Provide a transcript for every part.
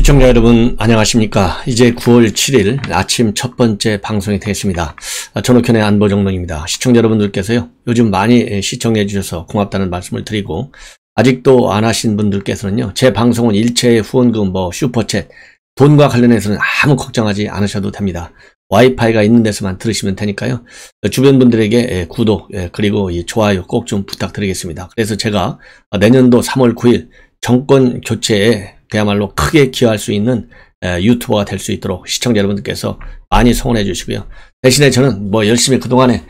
시청자 여러분 안녕하십니까. 이제 9월 7일 아침 첫 번째 방송이 되겠습니다. 전옥현의 안보정론입니다. 시청자 여러분들께서요 요즘 많이 시청해 주셔서 고맙다는 말씀을 드리고, 아직도 안 하신 분들께서는요 제 방송은 일체의 후원금, 슈퍼챗, 돈과 관련해서는 아무 걱정하지 않으셔도 됩니다. 와이파이가 있는 데서만 들으시면 되니까요. 주변 분들에게 구독 그리고 좋아요 꼭 좀 부탁드리겠습니다. 그래서 제가 내년도 3월 9일 정권 교체에 그야말로 크게 기여할 수 있는 유튜버가 될 수 있도록 시청자 여러분들께서 많이 성원해 주시고요. 대신에 저는 열심히 그동안에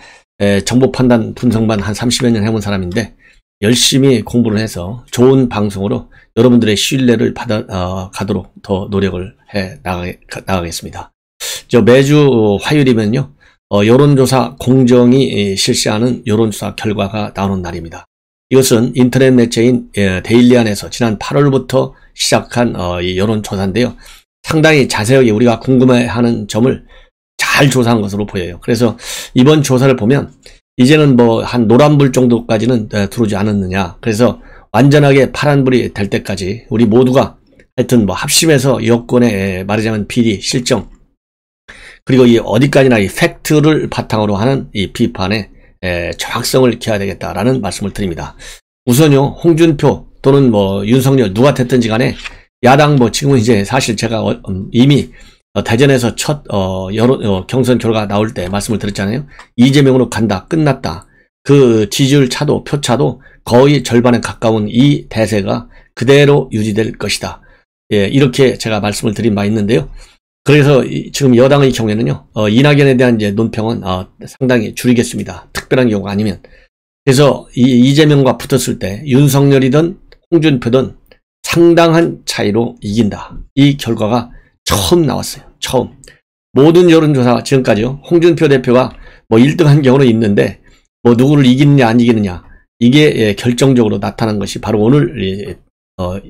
정보 판단 분석만 한 30여 년 해본 사람인데, 열심히 공부를 해서 좋은 방송으로 여러분들의 신뢰를 가도록 더 노력을 해 나가겠습니다. 매주 화요일이면요 여론조사 공정이 실시하는 여론조사 결과가 나오는 날입니다. 이것은 인터넷 매체인 데일리안에서 지난 8월부터 시작한 이 여론조사인데요. 상당히 자세하게 우리가 궁금해하는 점을 잘 조사한 것으로 보여요. 그래서 이번 조사를 보면 이제는 한 노란불 정도까지는 들어오지 않았느냐. 그래서 완전하게 파란불이 될 때까지 우리 모두가 하여튼 합심해서 여권의 말하자면 비리, 실정, 그리고 이 어디까지나 이 팩트를 바탕으로 하는 이 비판에 정확성을 기해야 되겠다라는 말씀을 드립니다. 우선요, 홍준표 또는 윤석열 누가 됐든지 간에 야당 지금은 이제 사실 제가 이미 대전에서 첫 경선 결과 나올 때 말씀을 드렸잖아요. 이재명으로 간다, 끝났다. 그 지지율 차도, 표 차도 거의 절반에 가까운 이 대세가 그대로 유지될 것이다. 이렇게 제가 말씀을 드린 바 있는데요. 그래서 지금 여당의 경우에는요, 이낙연에 대한 이제 논평은 상당히 줄이겠습니다. 특별한 경우가 아니면. 그래서 이재명과 붙었을 때 윤석열이든 홍준표든 상당한 차이로 이긴다. 이 결과가 처음 나왔어요. 처음. 모든 여론조사 지금까지요, 홍준표 대표가 1등 한 경우는 있는데 누구를 이기느냐 안 이기느냐, 이게 결정적으로 나타난 것이 바로 오늘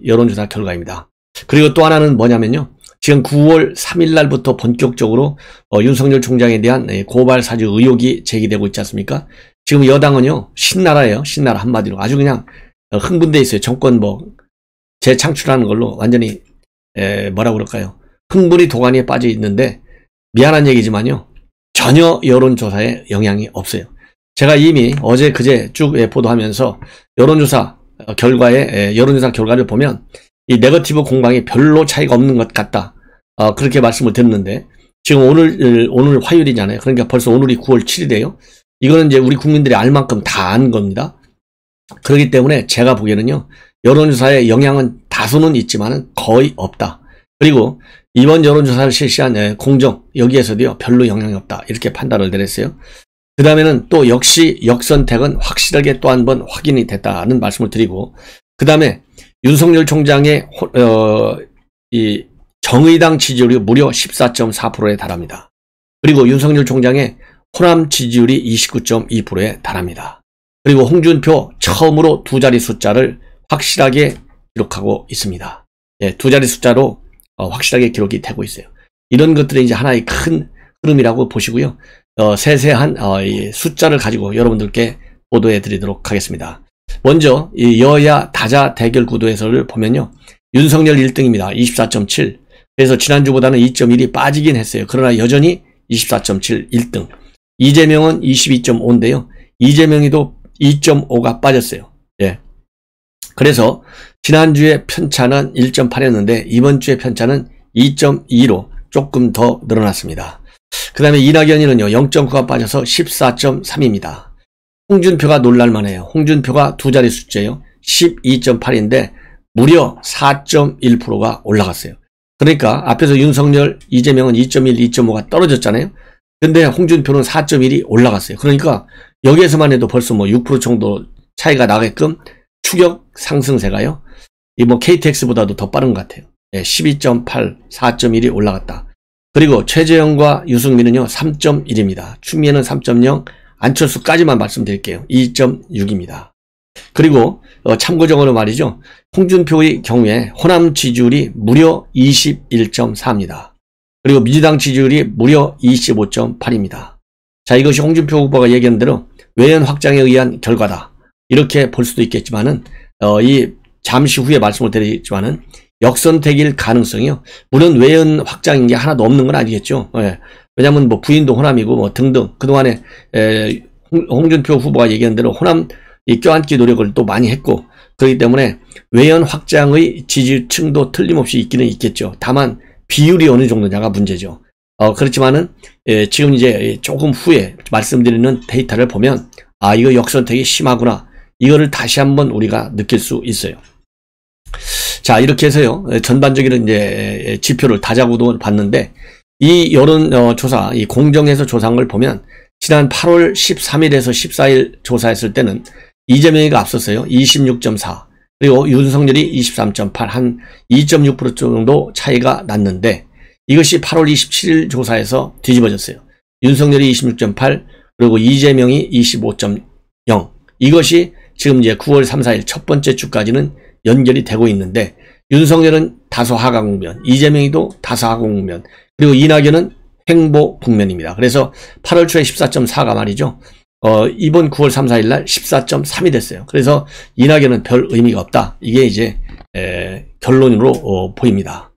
여론조사 결과입니다. 그리고 또 하나는 뭐냐면요, 지금 9월 3일 날부터 본격적으로 윤석열 총장에 대한 고발 사주 의혹이 제기되고 있지 않습니까? 지금 여당은요 신나라예요. 신나라 한마디로 아주 그냥 흥분돼 있어요. 정권 재창출하는 걸로 완전히 뭐라고 그럴까요? 흥분이 도가니에 빠져 있는데, 미안한 얘기지만요 전혀 여론조사에 영향이 없어요. 제가 이미 어제 그제 쭉 보도하면서 여론조사 결과를 보면 이 네거티브 공방이 별로 차이가 없는 것 같다. 그렇게 말씀을 드렸는데, 지금 오늘 화요일이잖아요. 그러니까 벌써 오늘이 9월 7일이에요. 이거는 이제 우리 국민들이 알 만큼 다 아는 겁니다. 그렇기 때문에 제가 보기에는요, 여론조사의 영향은 다소는 있지만은 거의 없다. 그리고 이번 여론조사를 실시한 공정, 여기에서도요, 별로 영향이 없다. 이렇게 판단을 내렸어요. 그 다음에는 또 역시 역선택은 확실하게 또 한 번 확인이 됐다는 말씀을 드리고, 그 다음에 윤석열 총장의 이 정의당 지지율이 무려 14.4%에 달합니다. 그리고 윤석열 총장의 호남 지지율이 29.2%에 달합니다. 그리고 홍준표 처음으로 두 자리 숫자를 확실하게 기록하고 있습니다. 두 자리 숫자로 확실하게 기록이 되고 있어요. 이런 것들이 이제 하나의 큰 흐름이라고 보시고요. 세세한 이 숫자를 가지고 여러분들께 보도해 드리도록 하겠습니다. 먼저 이 여야 다자 대결 구도에서를 보면요, 윤석열 1등입니다. 24.7. 그래서 지난주보다는 2.1이 빠지긴 했어요. 그러나 여전히 24.7 1등. 이재명은 22.5인데요. 이재명이도 2.5가 빠졌어요. 그래서 지난주에 편차는 1.8였는데 이번 주에 편차는 2.2로 조금 더 늘어났습니다. 그 다음에 이낙연이는요 0.9가 빠져서 14.3입니다. 홍준표가 놀랄만해요. 홍준표가 두 자리 숫자예요. 12.8인데 무려 4.1%가 올라갔어요. 그러니까 앞에서 윤석열, 이재명은 2.1, 2.5가 떨어졌잖아요. 근데 홍준표는 4.1이 올라갔어요. 그러니까 여기에서만 해도 벌써 6% 정도 차이가 나게끔 추격 상승세가요, 이 KTX보다도 더 빠른 것 같아요. 12.8, 4.1이 올라갔다. 그리고 최재형과 유승민은요 3.1입니다. 추미애는 3.0, 안철수까지만 말씀드릴게요. 2.6입니다. 그리고 참고적으로 말이죠, 홍준표의 경우에 호남 지지율이 무려 21.4입니다. 그리고 민주당 지지율이 무려 25.8입니다. 자, 이것이 홍준표 후보가 얘기한 대로 외연 확장에 의한 결과다. 이렇게 볼 수도 있겠지만은, 잠시 후에 말씀을 드리지만은, 역선택일 가능성이요. 물론 외연 확장인 게 하나도 없는 건 아니겠죠. 예. 왜냐하면 뭐 부인도 호남이고 뭐 등등 그동안에 홍준표 후보가 얘기한 대로 호남 껴안기 노력을 또 많이 했고 그렇기 때문에 외연 확장의 지지층도 틀림없이 있기는 있겠죠. 다만 비율이 어느 정도냐가 문제죠. 그렇지만은 지금 이제 조금 후에 말씀드리는 데이터를 보면 아 이거 역선택이 심하구나 이거를 다시 한번 우리가 느낄 수 있어요. 자 이렇게 해서요 전반적인 이제 지표를 다자구도 봤는데 이 여론 조사 이 공정에서 조사한 걸 보면 지난 8월 13일에서 14일 조사했을 때는 이재명이가 앞섰어요. 26.4 그리고 윤석열이 23.8 한 2.6% 정도 차이가 났는데 이것이 8월 27일 조사에서 뒤집어졌어요. 윤석열이 26.8 그리고 이재명이 25.0 이것이 지금 이제 9월 3, 4일 첫 번째 주까지는 연결이 되고 있는데 윤석열은 다소 하강 국면, 이재명이도 다소 하강 국면, 그리고 이낙연은 횡보 국면입니다. 그래서 8월 초에 14.4가 말이죠. 이번 9월 3, 4일 날 14.3이 됐어요. 그래서 이낙연은 별 의미가 없다. 이게 이제 결론으로 보입니다.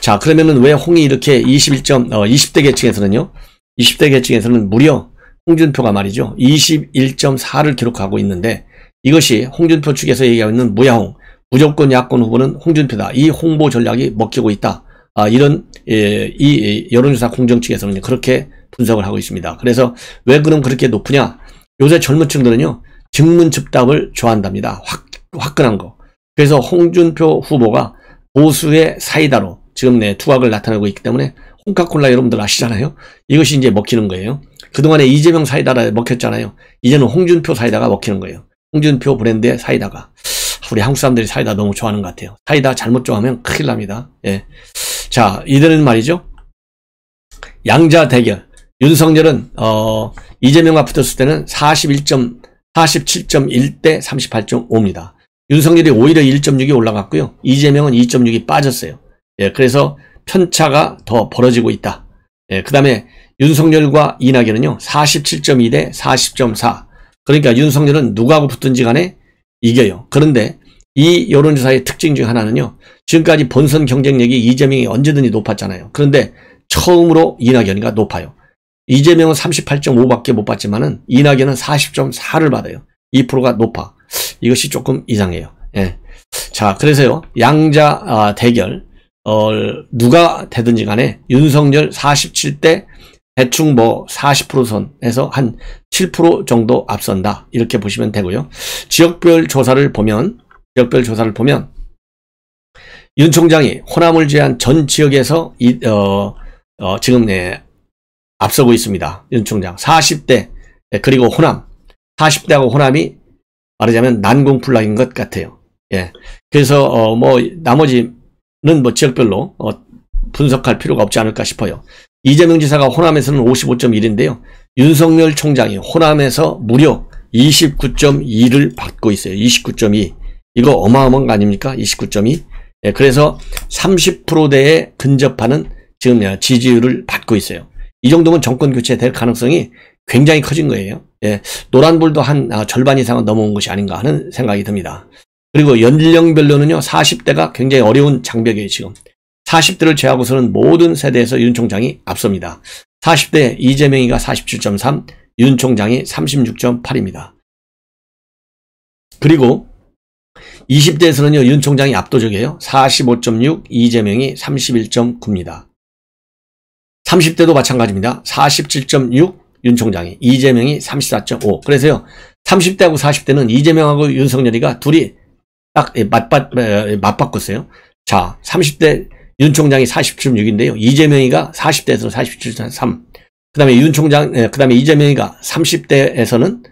자, 그러면은 왜 홍이 이렇게 20대 계층에서는요. 20대 계층에서는 무려 홍준표가 말이죠. 21.4를 기록하고 있는데 이것이 홍준표 측에서 얘기하고 있는 무야홍, 무조건 야권 후보는 홍준표다. 이 홍보 전략이 먹히고 있다. 이런 이 여론조사 공정 측에서는 그렇게 분석을 하고 있습니다. 그래서 왜 그럼 그렇게 높으냐? 요새 젊은 층들은요. 증문즉답을 좋아한답니다. 화끈한 거. 그래서 홍준표 후보가 보수의 사이다로 지금 투각을 나타내고 있기 때문에 홍카콜라 여러분들 아시잖아요. 이것이 이제 먹히는 거예요. 그동안에 이재명 사이다가 먹혔잖아요. 이제는 홍준표 사이다가 먹히는 거예요. 홍준표 브랜드의 사이다가. 우리 한국 사람들이 사이다 너무 좋아하는 것 같아요. 사이다 잘못 좋아하면 큰일 납니다. 예. 자, 이들은 말이죠. 양자 대결. 윤석열은 이재명과 붙었을 때는 47.1대 38.5입니다. 윤석열이 오히려 1.6이 올라갔고요. 이재명은 2.6이 빠졌어요. 예, 그래서 편차가 더 벌어지고 있다. 예, 그 다음에 윤석열과 이낙연은요. 47.2대 40.4. 그러니까 윤석열은 누구하고 붙든지 간에 이겨요. 그런데 이 여론조사의 특징 중 하나는요. 지금까지 본선 경쟁력이 이재명이 언제든지 높았잖아요. 그런데 처음으로 이낙연이가 높아요. 이재명은 38.5밖에 못 받지만은 이낙연은 40.4를 받아요. 2%가 높아. 이것이 조금 이상해요. 예. 자, 그래서요. 양자 대결 누가 되든지 간에 윤석열 47대 대충 뭐 40% 선에서 한 7% 정도 앞선다. 이렇게 보시면 되고요. 지역별 조사를 보면 윤 총장이 호남을 제한 전 지역에서 지금 앞서고 있습니다. 윤 총장 40대 그리고 호남 40대하고 호남이 말하자면 난공불락인 것 같아요. 예. 그래서 뭐 나머지는 뭐 지역별로 분석할 필요가 없지 않을까 싶어요. 이재명 지사가 호남에서는 55.1인데요. 윤석열 총장이 호남에서 무려 29.2를 받고 있어요. 29.2. 이거 어마어마한 거 아닙니까? 29.2. 예, 그래서 30%대에 근접하는 지금 지지율을 받고 있어요. 이 정도면 정권 교체될 가능성이 굉장히 커진 거예요. 예, 노란불도 한 절반 이상은 넘어온 것이 아닌가 하는 생각이 듭니다. 그리고 연령별로는요. 40대가 굉장히 어려운 장벽이에요. 지금. 40대를 제하고서는 모든 세대에서 윤 총장이 앞섭니다. 40대 이재명이가 47.3, 윤 총장이 36.8입니다. 그리고 20대에서는요. 윤 총장이 압도적이에요. 45.6, 이재명이 31.9입니다. 30대도 마찬가지입니다. 47.6, 윤 총장이, 이재명이 34.5. 그래서요. 30대하고 40대는 이재명하고 윤석열이가 둘이 딱 맞바꿨어요. 자, 30대 윤 총장이 40.6인데요. 이재명이가 40대에서 47.3. 그 다음에 그 다음에 이재명이가 30대에서는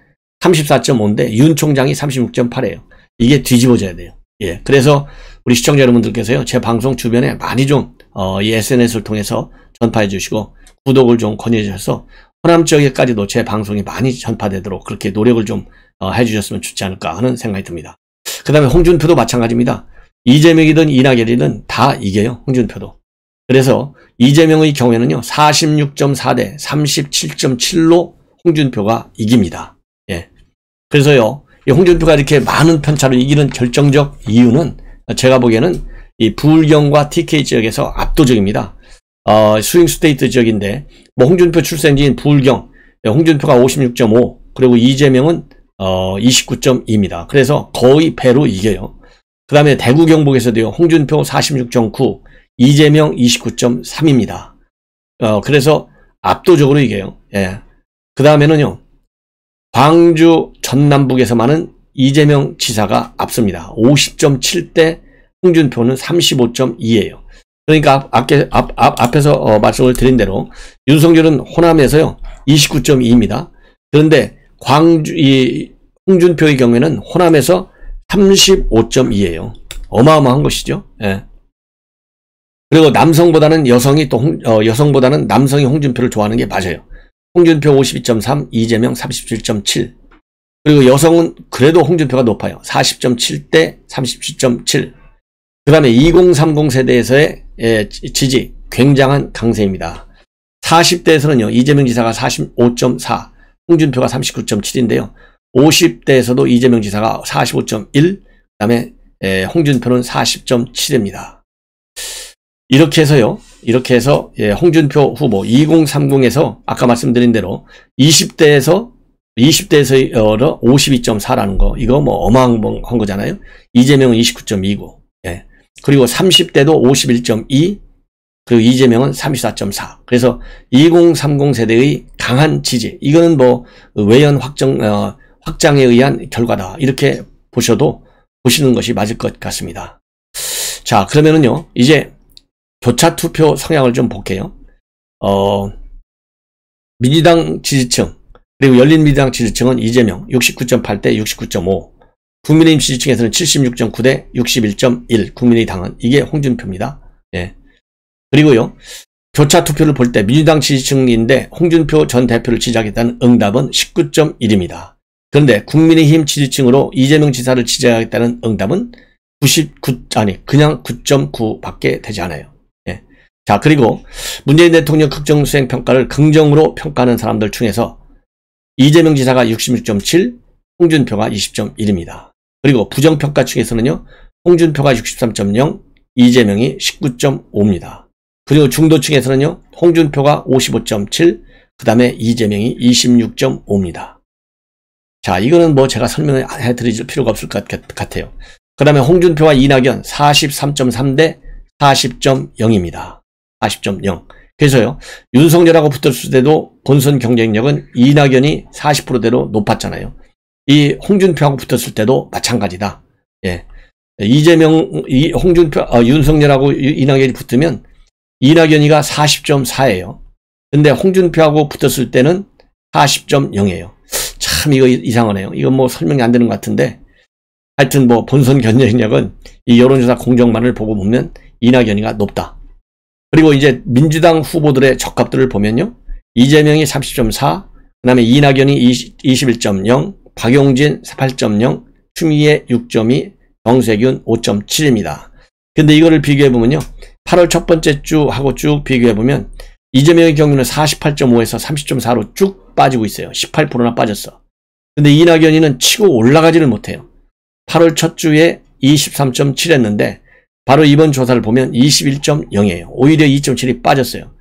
34.5인데 윤 총장이 36.8이에요. 이게 뒤집어져야 돼요. 예. 그래서 우리 시청자 여러분들께서요. 제 방송 주변에 많이 좀, 이 SNS를 통해서 전파해 주시고 구독을 좀 권유해 주셔서 호남 지역에까지도 제 방송이 많이 전파되도록 그렇게 노력을 좀 해 주셨으면 좋지 않을까 하는 생각이 듭니다. 그 다음에 홍준표도 마찬가지입니다. 이재명이든 이낙연이든 다 이겨요. 홍준표도. 그래서 이재명의 경우에는요. 46.4대 37.7로 홍준표가 이깁니다. 예. 그래서요. 이 홍준표가 이렇게 많은 편차로 이기는 결정적 이유는 제가 보기에는 이 부울경과 TK 지역에서 압도적입니다. 스윙 스테이트 지역인데, 뭐 홍준표 출생지인 부울경, 홍준표가 56.5, 그리고 이재명은 29.2입니다. 그래서 거의 배로 이겨요. 그 다음에 대구 경북에서도요, 홍준표 46.9, 이재명 29.3입니다. 그래서 압도적으로 이겨요. 예. 그 다음에는요, 광주 전남북에서만은 이재명 지사가 앞섭니다. 50.7대 홍준표는 35.2예요. 그러니까 앞에서 말씀을 드린 대로 윤석열은 호남에서요 29.2입니다. 그런데 홍준표의 경우에는 호남에서 35.2예요. 어마어마한 것이죠. 예. 그리고 남성보다는 여성보다는 남성이 홍준표를 좋아하는 게 맞아요. 홍준표 52.3, 이재명 37.7. 그리고 여성은 그래도 홍준표가 높아요. 40.7대 37.7. 그 다음에 2030 세대에서의 지지 굉장한 강세입니다. 40대에서는요, 이재명 지사가 45.4, 홍준표가 39.7인데요. 50대에서도 이재명 지사가 45.1, 그 다음에 홍준표는 40.7입니다. 이렇게 해서 홍준표 후보 2030에서 아까 말씀드린 대로 20대에서 52.4라는 거, 이거 뭐 어마어마한 거잖아요. 이재명은 29.2고, 예. 그리고 30대도 51.2, 그리고 이재명은 34.4. 그래서 2030 세대의 강한 지지, 이거는 뭐 외연 확장에 의한 결과다, 이렇게 보시는 것이 맞을 것 같습니다. 자, 그러면은요, 이제 교차 투표 성향을 좀 볼게요. 민주당 지지층, 그리고 열린민주당 지지층은 이재명 69.8대 69.5, 국민의힘 지지층에서는 76.9대 61.1, 국민의당은 이게 홍준표입니다. 예. 그리고요, 교차 투표를 볼 때 민주당 지지층인데 홍준표 전 대표를 지지하겠다는 응답은 19.1입니다. 그런데 국민의힘 지지층으로 이재명 지사를 지지하겠다는 응답은 그냥 9.9밖에 되지 않아요. 예. 자, 그리고 문재인 대통령 국정수행 평가를 긍정으로 평가하는 사람들 중에서 이재명 지사가 66.7, 홍준표가 20.1입니다. 그리고 부정평가 측에서는요, 홍준표가 63.0, 이재명이 19.5입니다. 그리고 중도층에서는요, 홍준표가 55.7, 그 다음에 이재명이 26.5입니다. 자, 이거는 뭐 제가 설명을 해드릴 필요가 없을 것 같아요. 그 다음에 홍준표와 이낙연 43.3대 40.0입니다. 40.0. 그래서요, 윤석열하고 붙었을 때도 본선 경쟁력은 이낙연이 40%대로 높았잖아요. 이 홍준표하고 붙었을 때도 마찬가지다. 예. 윤석열하고 이낙연이 붙으면 이낙연이가 40.4예요. 근데 홍준표하고 붙었을 때는 40.0이에요. 참 이거 이상하네요. 이건 뭐 설명이 안 되는 것 같은데, 하여튼 뭐 본선 경쟁력은 이 여론조사 공정만을 보고 보면 이낙연이가 높다. 그리고 이제 민주당 후보들의 적합도를 보면요, 이재명이 30.4, 그 다음에 이낙연이 21.0, 박용진 8.0, 추미애 6.2, 정세균 5.7입니다. 근데 이거를 비교해보면요, 8월 첫 번째 주하고 쭉 비교해보면 이재명의 경우는 48.5에서 30.4로 쭉 빠지고 있어요. 18%나 빠졌어. 근데 이낙연이는 치고 올라가지를 못해요. 8월 첫 주에 23.7 했는데 바로 이번 조사를 보면 21.0이에요. 오히려 2.7이 빠졌어요.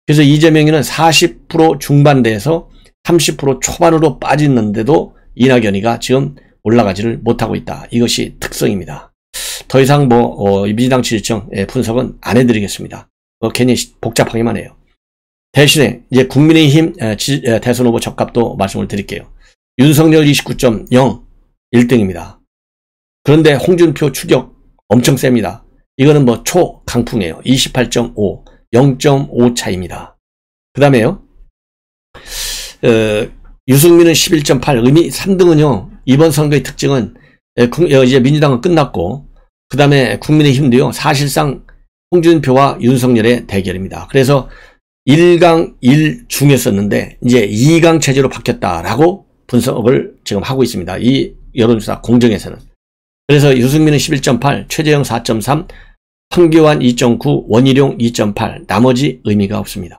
그래서 이재명이는 40% 중반대에서 30% 초반으로 빠졌는데도 이낙연이가 지금 올라가지를 못하고 있다. 이것이 특성입니다. 더 이상 민주당 지지층 분석은 안 해드리겠습니다. 괜히 복잡하기만 해요. 대신에 이제 국민의힘 대선 후보 적합도 말씀을 드릴게요. 윤석열 29.0 1등입니다. 그런데 홍준표 추격 엄청 셉니다. 이거는 뭐 초강풍이에요. 28.5, 0.5 차이입니다. 그 다음에요, 유승민은 11.8, 의미 3등은요, 이번 선거의 특징은 이제 민주당은 끝났고, 그 다음에 국민의힘도요, 사실상 홍준표와 윤석열의 대결입니다. 그래서 1강 1중이었었는데 이제 2강 체제로 바뀌었다라고 분석을 지금 하고 있습니다. 이 여론조사 공정에서는. 그래서 유승민은 11.8, 최재형 4.3, 황교안 2.9, 원희룡 2.8, 나머지 의미가 없습니다.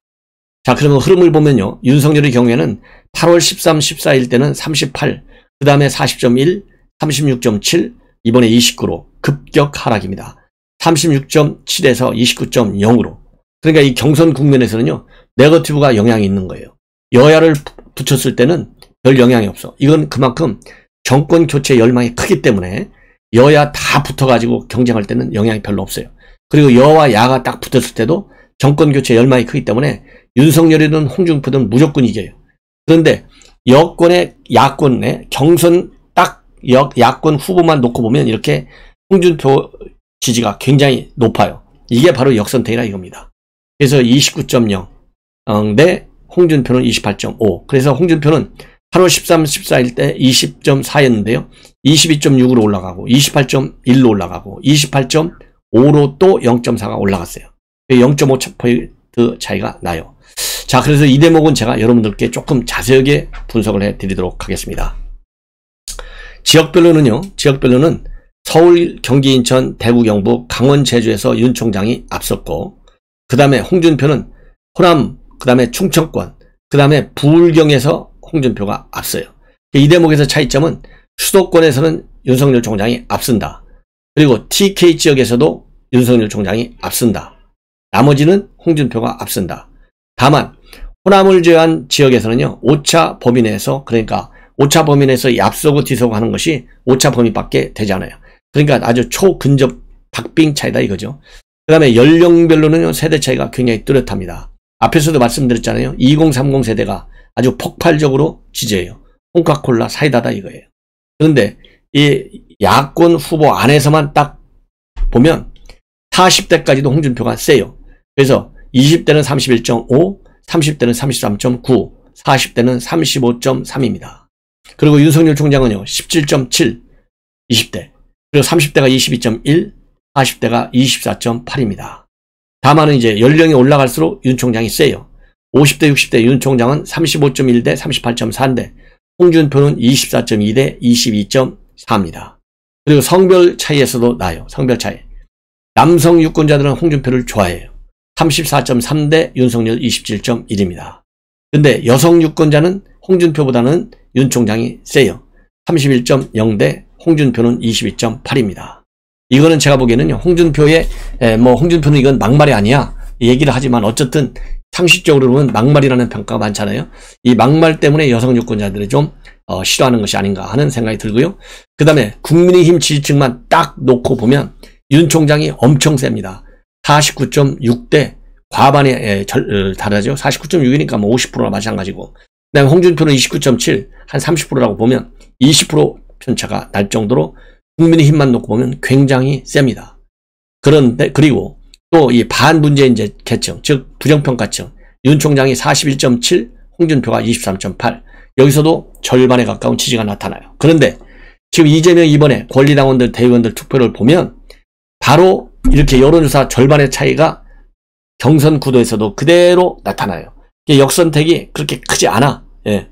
자, 그러면 흐름을 보면요, 윤석열의 경우에는 8월 13, 14일 때는 38, 그 다음에 40.1, 36.7, 이번에 29로 급격 하락입니다. 36.7에서 29.0으로. 그러니까 이 경선 국면에서는요, 네거티브가 영향이 있는 거예요. 여야를 붙였을 때는 별 영향이 없어. 이건 그만큼 정권 교체 열망이 크기 때문에 여야 다 붙어가지고 경쟁할 때는 영향이 별로 없어요. 그리고 여와 야가 딱 붙었을 때도 정권 교체 열망이 크기 때문에 윤석열이든 홍준표든 무조건 이겨요. 그런데 여권의 야권의 경선 딱 야권 후보만 놓고 보면 이렇게 홍준표 지지가 굉장히 높아요. 이게 바로 역선택이라 이겁니다. 그래서 29.0 대 홍준표는 28.5. 그래서 홍준표는 8월 13, 14일 때 20.4였는데요. 22.6으로 올라가고 28.1로 올라가고 28.5로 또 0.4가 올라갔어요. 0.5% 차이가 나요. 자, 그래서 이 대목은 제가 여러분들께 조금 자세하게 분석을 해드리도록 하겠습니다. 지역별로는 서울, 경기, 인천, 대구, 경북, 강원, 제주에서 윤 총장이 앞섰고, 그 다음에 홍준표는 호남, 그 다음에 충청권, 그 다음에 부울경에서 홍준표가 앞서요. 이 대목에서 차이점은 수도권에서는 윤석열 총장이 앞선다. 그리고 TK 지역에서도 윤석열 총장이 앞선다. 나머지는 홍준표가 앞선다. 다만 호남을 제외한 지역에서는요, 오차 범위 내에서, 그러니까 오차 범위 내에서 앞서고 뒤서고 하는 것이 오차 범위밖에 되지 않아요. 그러니까 아주 초근접 박빙 차이다 이거죠. 그 다음에 연령별로는 세대 차이가 굉장히 뚜렷합니다. 앞에서도 말씀드렸잖아요. 2030 세대가 아주 폭발적으로 지지해요. 홍카콜라 사이다다 이거예요. 그런데 이 야권 후보 안에서만 딱 보면 40대까지도 홍준표가 세요. 그래서 20대는 31.5, 30대는 33.9, 40대는 35.3입니다. 그리고 윤석열 총장은요, 17.7, 20대. 그리고 30대가 22.1, 40대가 24.8입니다. 다만은 이제 연령이 올라갈수록 윤 총장이 세요. 50대, 60대 윤 총장은 35.1대 38.4인데 홍준표는 24.2대 22.4입니다. 그리고 성별 차이에서도 나요. 성별 차이. 남성 유권자들은 홍준표를 좋아해요. 34.3대 윤석열 27.1입니다. 근데 여성 유권자는 홍준표보다는 윤 총장이 세요. 31.0대 홍준표는 22.8입니다. 이거는 제가 보기에는요, 홍준표의, 홍준표는 이건 막말이 아니야. 얘기를 하지만 어쨌든 상식적으로 보면 막말이라는 평가가 많잖아요. 이 막말 때문에 여성 유권자들이 좀 싫어하는 것이 아닌가 하는 생각이 들고요. 그 다음에 국민의힘 지지층만 딱 놓고 보면 윤 총장이 엄청 셉니다. 49.6대 과반에 달하죠. 49.6이니까 뭐 50%나 마찬가지고. 그 다음에 홍준표는 29.7, 한 30%라고 보면 20% 편차가 날 정도로 국민의힘만 놓고 보면 굉장히 셉니다. 그런데, 그리고 또 이 반문재인 계층, 즉 부정평가층, 윤 총장이 41.7, 홍준표가 23.8, 여기서도 절반에 가까운 지지가 나타나요. 그런데 지금 이재명 이번에 권리당원들, 대의원들 투표를 보면 바로 이렇게 여론조사 절반의 차이가 경선 구도에서도 그대로 나타나요. 역선택이 그렇게 크지 않아. 예.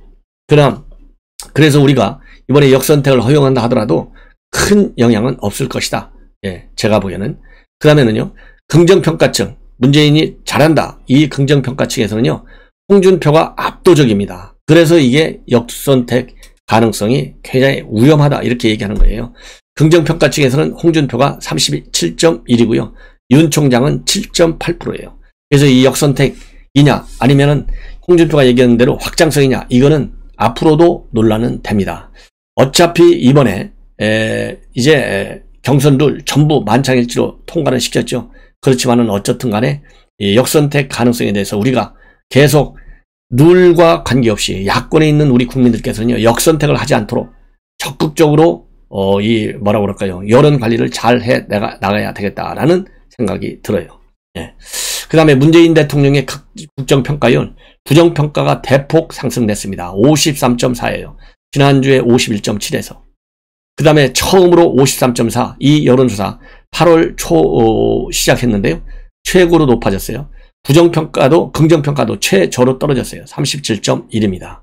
그래서 우리가 이번에 역선택을 허용한다 하더라도 큰 영향은 없을 것이다. 예, 제가 보기에는. 그 다음에는요, 긍정평가층, 문재인이 잘한다. 이 긍정평가층에서는요, 홍준표가 압도적입니다. 그래서 이게 역선택 가능성이 굉장히 위험하다. 이렇게 얘기하는 거예요. 긍정평가층에서는 홍준표가 37.1이고요. 윤 총장은 7.8%예요. 그래서 이 역선택이냐, 아니면은 홍준표가 얘기하는 대로 확장성이냐, 이거는 앞으로도 논란은 됩니다. 어차피 이번에 이제 경선들 전부 만장일치로 통과는 시켰죠. 그렇지만은 어쨌든 간에 이 역선택 가능성에 대해서 우리가 계속 룰과 관계없이 야권에 있는 우리 국민들께서는요, 역선택을 하지 않도록 적극적으로 뭐라고 그럴까요? 여론 관리를 잘 해 나가야 되겠다라는 생각이 들어요. 예. 그 다음에 문재인 대통령의 국정평가율, 부정평가가 대폭 상승됐습니다. 53.4예요. 지난주에 51.7에서. 그 다음에 처음으로 53.4, 이 여론조사 8월 초 시작했는데요. 최고로 높아졌어요. 부정평가도, 긍정평가도 최저로 떨어졌어요. 37.1입니다.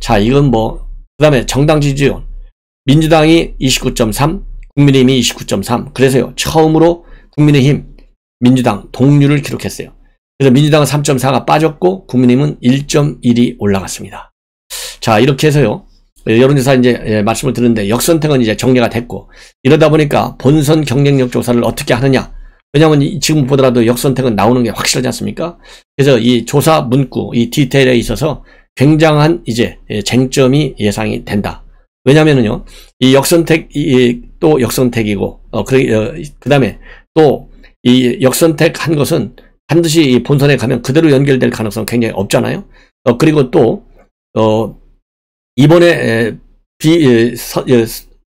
자, 이건 그 다음에 정당 지지율. 민주당이 29.3, 국민의힘이 29.3. 그래서요, 처음으로 국민의힘, 민주당 동률을 기록했어요. 그래서 민주당은 3.4가 빠졌고, 국민의힘은 1.1이 올라갔습니다. 자, 이렇게 해서요, 여론조사 이제 말씀을 드렸는데, 역선택은 이제 정리가 됐고, 이러다 보니까 본선 경쟁력 조사를 어떻게 하느냐, 왜냐하면 지금 보더라도 역선택은 나오는 게 확실하지 않습니까? 그래서 이 조사 문구, 이 디테일에 있어서 굉장한 이제 쟁점이 예상이 된다. 왜냐면은요, 이 역선택, 또 역선택이고, 그 다음에 또 이 역선택 한 것은 반드시 이 본선에 가면 그대로 연결될 가능성은 굉장히 없잖아요. 그리고 또, 이번에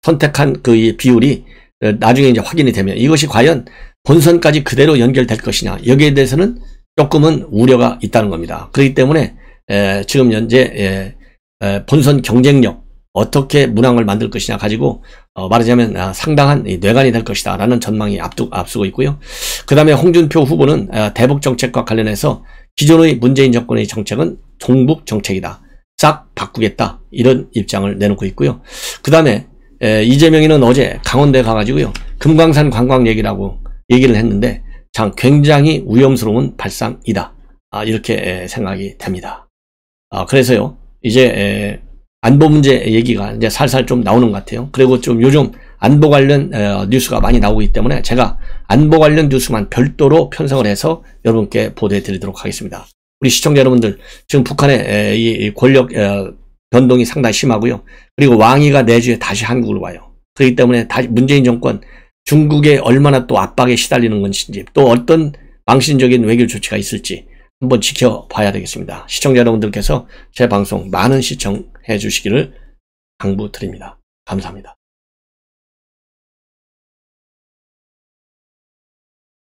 선택한 그 이 비율이 나중에 이제 확인이 되면 이것이 과연 본선까지 그대로 연결될 것이냐, 여기에 대해서는 조금은 우려가 있다는 겁니다. 그렇기 때문에 지금 현재 본선 경쟁력, 어떻게 문항을 만들 것이냐 가지고 말하자면 상당한 뇌관이 될 것이다 라는 전망이 앞서고 있고요. 그 다음에 홍준표 후보는 대북 정책과 관련해서 기존의 문재인 정권의 정책은 종북 정책이다, 싹 바꾸겠다, 이런 입장을 내놓고 있고요. 그 다음에 이재명이는 어제 강원도에 가가지고요, 금강산 관광 얘기를 했는데 참 굉장히 위험스러운 발상이다, 이렇게 생각이 됩니다. 그래서요, 이제 안보 문제 얘기가 이제 살살 좀 나오는 것 같아요. 그리고 좀 요즘 안보 관련 뉴스가 많이 나오고 있기 때문에 제가 안보 관련 뉴스만 별도로 편성을 해서 여러분께 보도해 드리도록 하겠습니다. 우리 시청자 여러분들, 지금 북한의 이 권력 변동이 상당히 심하고요. 그리고 왕위가 내주에 다시 한국으로 와요. 그렇기 때문에 다시 문재인 정권, 중국에 얼마나 또 압박에 시달리는 것인지, 또 어떤 망신적인 외교 조치가 있을지 한번 지켜봐야 되겠습니다. 시청자 여러분들께서 제 방송 많은 시청해 주시기를 당부드립니다. 감사합니다.